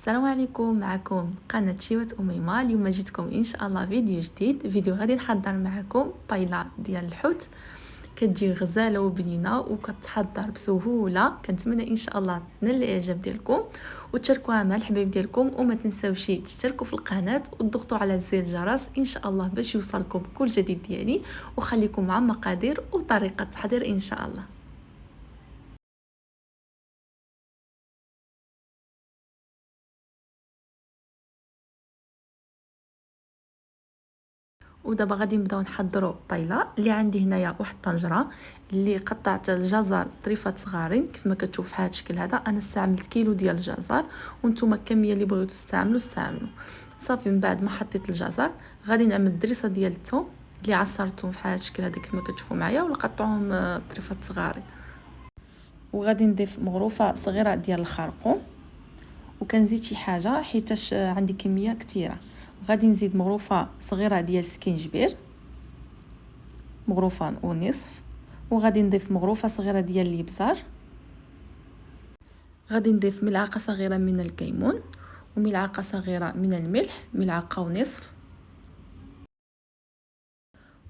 السلام عليكم، معكم قناة شيوة أميمة. اليوم جيتكم ان شاء الله فيديو جديد. فيديو غادي نحضر معكم بايلا ديال الحوت، كتجي غزاله وبنينه وكتحضر بسهوله. كنتمنى ان شاء الله تنال الاعجاب ديالكم وتشاركوها مع الحبايب ديالكم، وما تنساوش تشتركوا في القناه وتضغطوا على زر الجرس ان شاء الله باش يوصلكم كل جديد ديالي. وخليكم مع مقادير وطريقه التحضير ان شاء الله. ودابا غادي نبداو نحضروا بايلا. اللي عندي هنايا واحد الطنجره اللي قطعت الجزر طريفات صغارين كيف ما كتشوف في هذا الشكل هذا. انا استعملت كيلو ديال الجزر، وانتم الكميه اللي بغيتوا تستعملوا. صافي من بعد ما حطيت الجزر غادي نعمل دريسه ديال الثوم اللي عصرتهم في هذا الشكل هذا كيف ما كتشوفوا معايا، ونقطعهم طريفات صغارين. وغادي نضيف مغروفه صغيره ديال الخرقوم، وكنزيد شي حاجه حيتاش عندي كميه كثيره. وغادي نزيد مغروفه صغيره ديال السكينجبير، مغروفه ونصف. وغادي نضيف مغروفه صغيره ديال الابزار. غادي نضيف ملعقه صغيره من الكمون، وملعقه صغيره من الملح، ملعقه ونصف.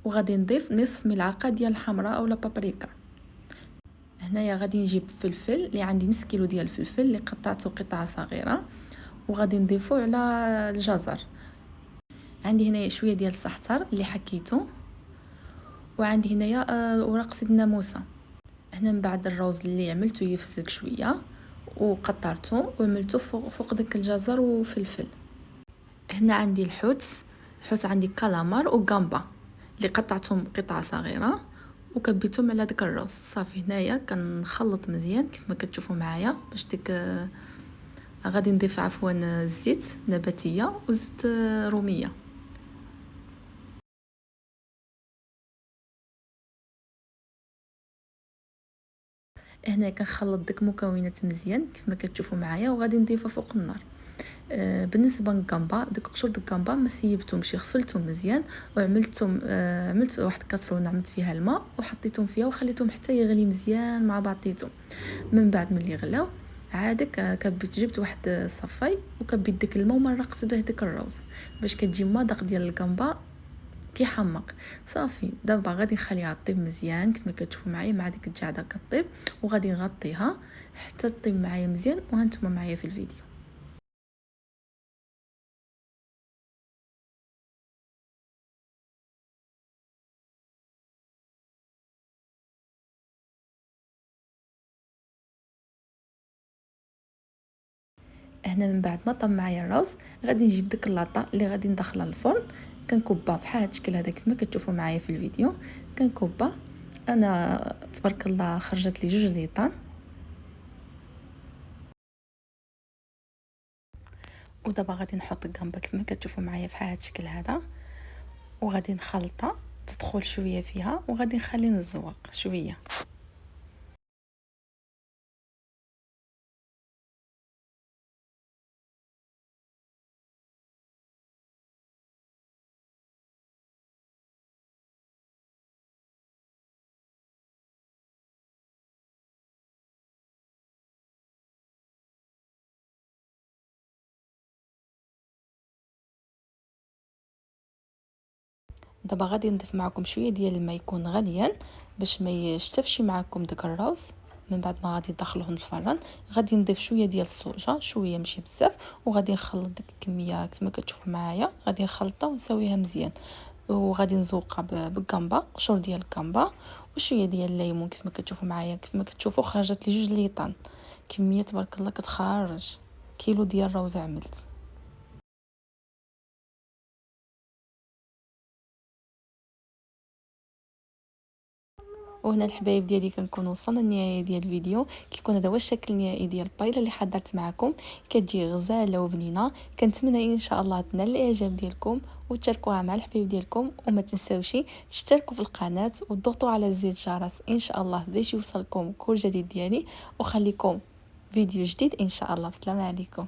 وغادي نضيف نصف ملعقه ديال الحمراء اولا بابريكا. هنايا غادي نجيب فلفل اللي عندي نص كيلو ديال الفلفل اللي قطعته قطع صغيره، وغادي نضيفه على الجزر. عندي هنايا شويه ديال الزعتر اللي حكيته، وعندي هنايا ورق سيد الناموسه. هنا من بعد الروز اللي عملته يفسك شويه وقطرته وعملته فوق داك الجزر وفلفل. هنا عندي الحوت عندي كالامار وغامبا اللي قطعتهم قطع صغيره وكبيتهم على داك الروز. صافي هنايا كنخلط مزيان كيف ما كتشوفوا معايا باش ديك غادي نضيف عفوا زيت نباتيه وزيت روميه. هنا كنخلط داك المكونات مزيان كيف ما كتشوفوا معايا، وغادي نضيفها فوق النار. بالنسبه للكامبا، داك قشور الكامبا ما سيبتهمش، غسلتهم مزيان وعملتهم عملت واحد الكاسرونه عملت فيها الماء وحطيتهم فيها وخليتهم حتى يغلي مزيان مع بعضيتهم. من بعد ملي غلاو عاد كبيت جبت واحد الصفاي وكبيت داك الماء ومرقت به داك الروز باش كتجي المذاق ديال الكامبا كيحمق. صافي دابا غادي نخليها طيب مزيان كيف ما كتشوفوا معايا مع ديك الجعده كطيب، وغادي نغطيها حتى طيب معايا مزيان وهانتوما معايا في الفيديو. هنا من بعد ما طاب معايا الروز غادي نجيب ديك اللاطه اللي غادي ندخلها للفرن. كنكبها بحال هاد الشكل هذا كيف ما كتشوفوا معايا في الفيديو. كنكبها انا تبارك الله خرجت لي جوج ليطان. ودابا غادي نحط الكامبا كيف ما كتشوفوا معايا في هاد الشكل هذا، وغادي نخلطها تدخل شويه فيها وغادي نخلي نزوق شويه. دابا غادي نضيف معكم شويه ديال الماء يكون غليان باش ما يشتفش معكم داك الروز. من بعد ما غادي ندخلوه للفران غادي نضيف شويه ديال الصوجه، شويه ماشي بزاف، وغادي نخلط ديك الكميه كيف ما كتشوفوا معايا. غادي نخلطها ونسويها مزيان، وغادي نزوقها بالكامبا، قشور ديال الكامبا وشويه ديال الليمون كيف ما كتشوفوا معايا. كيف ما كتشوفوا خرجت لي جوج ليطان، كميه تبارك الله كتخرج كيلو ديال الروز عملت. وهنا الحبايب ديالي كنكون وصلنا للنهايه ديال الفيديو. كيكون هذا هو الشكل النهائي ديال البايله اللي حضرت معكم، كتجي غزاله وبنينه. كنتمنى ان شاء الله تنال الاعجاب ديالكم وتشاركوها مع الحبايب ديالكم، وما تنساوش تشتركوا في القناه وتضغطوا على زر الجرس ان شاء الله باش يوصلكم كل جديد ديالي. وخليكم فيديو جديد ان شاء الله. السلام عليكم.